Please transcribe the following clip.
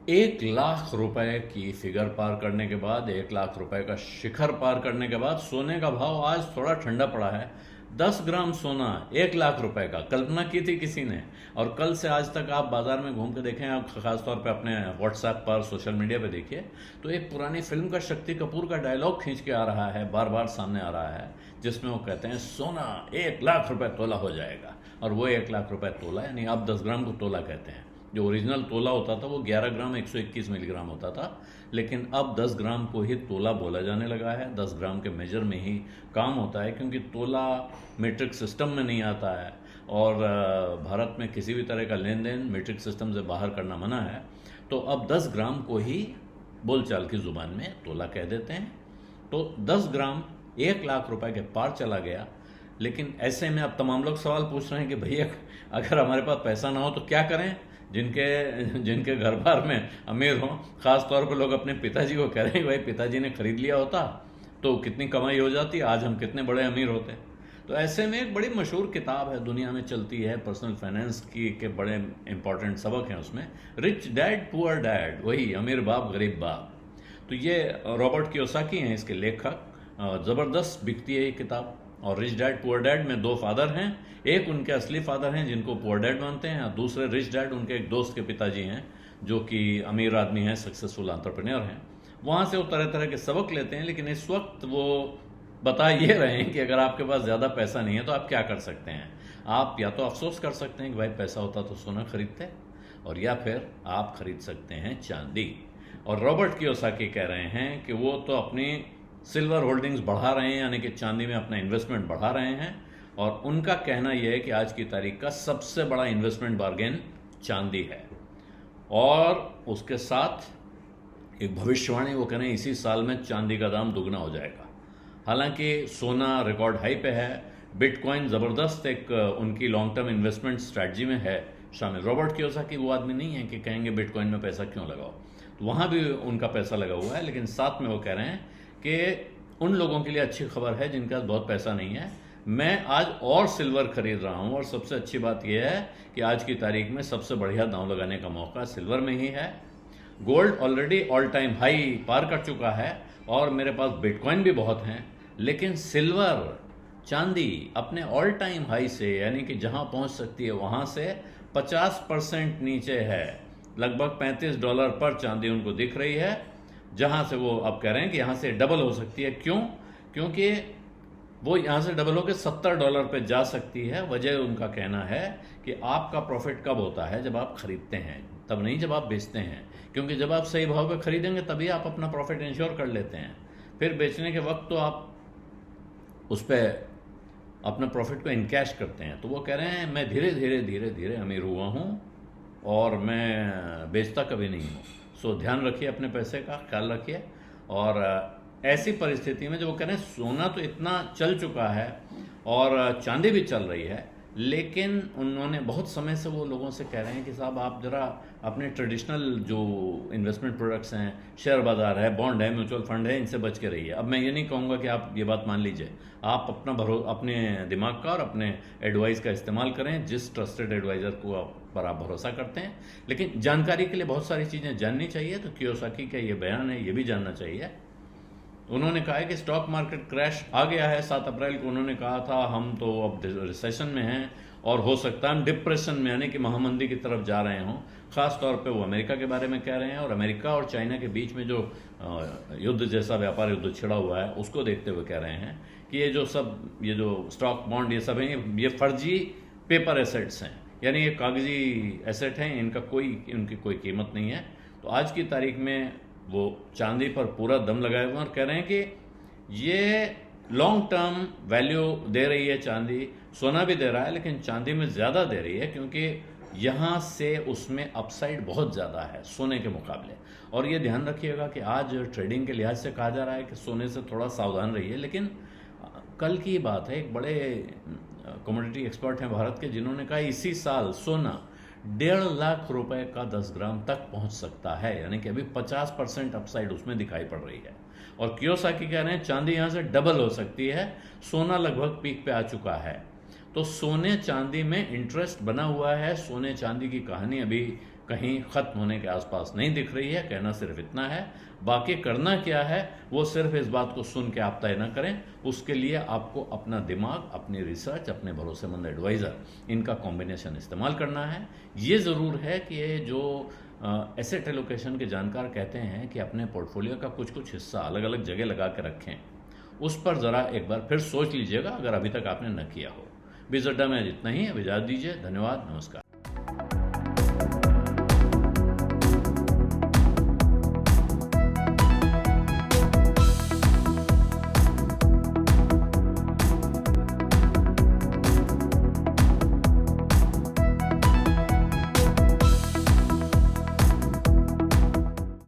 1 लाख रुपए की फिगर पार करने के बाद, 1 लाख रुपए का शिखर पार करने के बाद सोने का भाव आज थोड़ा ठंडा पड़ा है। 10 ग्राम सोना 1 लाख रुपए का, कल्पना की थी किसी ने? और कल से आज तक आप बाजार में घूम के देखें, आप खासतौर पे अपने व्हाट्सएप पर, सोशल मीडिया पे देखिए, तो एक पुरानी फिल्म का शक्ति कपूर का डायलॉग खींच के आ रहा है, बार बार सामने आ रहा है, जिसमें वो कहते हैं सोना 1 लाख रुपए तोला हो जाएगा। और वो 1 लाख रुपए तोला, यानी आप 10 ग्राम को तोला कहते हैं। जो ओरिजिनल तोला होता था वो 11 ग्राम 121 मिलीग्राम होता था, लेकिन अब 10 ग्राम को ही तोला बोला जाने लगा है। 10 ग्राम के मेजर में ही काम होता है, क्योंकि तोला मीट्रिक सिस्टम में नहीं आता है, और भारत में किसी भी तरह का लेन देन मीट्रिक सिस्टम से बाहर करना मना है। तो अब 10 ग्राम को ही बोलचाल की ज़ुबान में तोला कह देते हैं। तो 10 ग्राम 1 लाख रुपए के पार चला गया। लेकिन ऐसे में अब तमाम लोग सवाल पूछ रहे हैं कि भैया, अगर हमारे पास पैसा ना हो तो क्या करें? जिनके जिनके घर बार में अमीर हों, खास तौर पर लोग अपने पिताजी को कह रहे हैं, भाई पिताजी ने खरीद लिया होता तो कितनी कमाई हो जाती, आज हम कितने बड़े अमीर होते। तो ऐसे में एक बड़ी मशहूर किताब है, दुनिया में चलती है, पर्सनल फाइनेंस की के बड़े इंपॉर्टेंट सबक हैं उसमें, रिच डैड पुअर डैड, वही अमीर बाप गरीब बाप। तो ये रॉबर्ट कियोसाकी हैं इसके लेखक। ज़बरदस्त बिकती है ये किताब। और रिच डैड पुअर डैड में 2 फादर हैं, एक उनके असली फादर हैं जिनको पुअर डैड मानते हैं, और दूसरे रिच डैड उनके एक दोस्त के पिताजी हैं जो कि अमीर आदमी हैं, सक्सेसफुल एंटरप्रेन्योर हैं। वहाँ से वो तरह तरह के सबक लेते हैं। लेकिन इस वक्त वो बता ये रहे हैं कि अगर आपके पास ज़्यादा पैसा नहीं है तो आप क्या कर सकते हैं। आप या तो अफसोस कर सकते हैं कि भाई पैसा होता तो सोना खरीदते, और या फिर आप खरीद सकते हैं चांदी। और रॉबर्ट कियोसाकी कह रहे हैं कि वो तो अपनी सिल्वर होल्डिंग्स बढ़ा रहे हैं, यानी कि चांदी में अपना इन्वेस्टमेंट बढ़ा रहे हैं। और उनका कहना यह है कि आज की तारीख का सबसे बड़ा इन्वेस्टमेंट बार्गेन चांदी है। और उसके साथ एक भविष्यवाणी वो कह रहे हैं, इसी साल में चांदी का दाम दुगना हो जाएगा। हालांकि सोना रिकॉर्ड हाई पे है, बिटकॉइन ज़बरदस्त एक उनकी लॉन्ग टर्म इन्वेस्टमेंट स्ट्रैटेजी में है शामिल। रॉबर्ट कियोसाकी वो आदमी नहीं है कि कहेंगे बिटकॉइन में पैसा क्यों लगाओ, तो वहाँ भी उनका पैसा लगा हुआ है। लेकिन साथ में वो कह रहे हैं कि उन लोगों के लिए अच्छी खबर है जिनके पास बहुत पैसा नहीं है, मैं आज और सिल्वर खरीद रहा हूँ। और सबसे अच्छी बात यह है कि आज की तारीख में सबसे बढ़िया दांव लगाने का मौका सिल्वर में ही है। Gold already all time high पार कर चुका है, और मेरे पास बिटकॉइन भी बहुत हैं, लेकिन सिल्वर, चांदी अपने ऑल टाइम हाई से, यानी कि जहां पहुंच सकती है वहां से 50% नीचे है। लगभग $35 पर चांदी उनको दिख रही है, जहां से वो अब कह रहे हैं कि यहां से डबल हो सकती है। क्यों? क्योंकि वो यहां से डबल होकर $70 पे जा सकती है। वजह उनका कहना है कि आपका प्रॉफिट कब होता है? जब आप खरीदते हैं, तब नहीं जब आप बेचते हैं। क्योंकि जब आप सही भाव पे खरीदेंगे तभी आप अपना प्रॉफिट इंश्योर कर लेते हैं। फिर बेचने के वक्त तो आप उस पर अपने प्रॉफिट को इनकैश करते हैं। तो वो कह रहे हैं मैं धीरे धीरे धीरे धीरे अमीर हुआ हूँ और मैं बेचता कभी नहीं हूँ। सो ध्यान रखिए, अपने पैसे का ख्याल रखिए। और ऐसी परिस्थिति में जो वो कह रहे हैं, सोना तो इतना चल चुका है और चांदी भी चल रही है, लेकिन उन्होंने बहुत समय से वो लोगों से कह रहे हैं कि साहब आप ज़रा अपने ट्रेडिशनल जो इन्वेस्टमेंट प्रोडक्ट्स हैं, शेयर बाज़ार है, बॉन्ड है, म्यूचुअल फंड है, इनसे बच के रहिए। अब मैं ये नहीं कहूँगा कि आप ये बात मान लीजिए, आप अपने दिमाग का और अपने एडवाइस का इस्तेमाल करें, जिस ट्रस्टेड एडवाइज़र को पर आप भरोसा करते हैं। लेकिन जानकारी के लिए बहुत सारी चीज़ें जाननी चाहिए। तो कियोसाकी का ये बयान है, ये भी जानना चाहिए। उन्होंने कहा है कि स्टॉक मार्केट क्रैश आ गया है। 7 अप्रैल को उन्होंने कहा था हम तो अब रिसेशन में हैं और हो सकता है हम डिप्रेशन में, यानी कि महामंदी की तरफ जा रहे हों। खास तौर पे वो अमेरिका के बारे में कह रहे हैं, और अमेरिका और चाइना के बीच में जो युद्ध जैसा व्यापार युद्ध छिड़ा हुआ है उसको देखते हुए कह रहे हैं कि ये जो स्टॉक बॉन्ड ये सब हैं, ये फर्जी पेपर एसेट्स हैं, यानी ये कागजी एसेट हैं, इनकी कोई कीमत नहीं है। तो आज की तारीख में वो चांदी पर पूरा दम लगाए हुए हैं और कह रहे हैं कि ये लॉन्ग टर्म वैल्यू दे रही है चांदी। सोना भी दे रहा है, लेकिन चांदी में ज़्यादा दे रही है, क्योंकि यहाँ से उसमें अपसाइड बहुत ज़्यादा है सोने के मुकाबले। और ये ध्यान रखिएगा कि आज ट्रेडिंग के लिहाज से कहा जा रहा है कि सोने से थोड़ा सावधान रहिए, लेकिन कल की बात है, एक बड़े कमोडिटी एक्सपर्ट हैं भारत के, जिन्होंने कहा इसी साल सोना 1.5 लाख रुपए का 10 ग्राम तक पहुंच सकता है, यानी कि अभी 50% अपसाइड उसमें दिखाई पड़ रही है। और कियोसाकी कह रहे हैं चांदी यहां से डबल हो सकती है, सोना लगभग पीक पे आ चुका है। तो सोने चांदी में इंटरेस्ट बना हुआ है। सोने चांदी की कहानी अभी कहीं ख़त्म होने के आसपास नहीं दिख रही है। कहना सिर्फ इतना है, बाकी करना क्या है वो सिर्फ इस बात को सुन के आप तय ना करें। उसके लिए आपको अपना दिमाग, अपनी रिसर्च, अपने भरोसेमंद एडवाइज़र, इनका कॉम्बिनेशन इस्तेमाल करना है। ये ज़रूर है कि ये जो एसेट एलोकेशन के जानकार कहते हैं कि अपने पोर्टफोलियो का कुछ कुछ हिस्सा अलग अलग जगह लगा के रखें, उस पर ज़रा एक बार फिर सोच लीजिएगा, अगर अभी तक आपने न किया हो। बिज़ अड्डा में इतना ही, अब इजाज़त दीजिए। धन्यवाद, नमस्कार।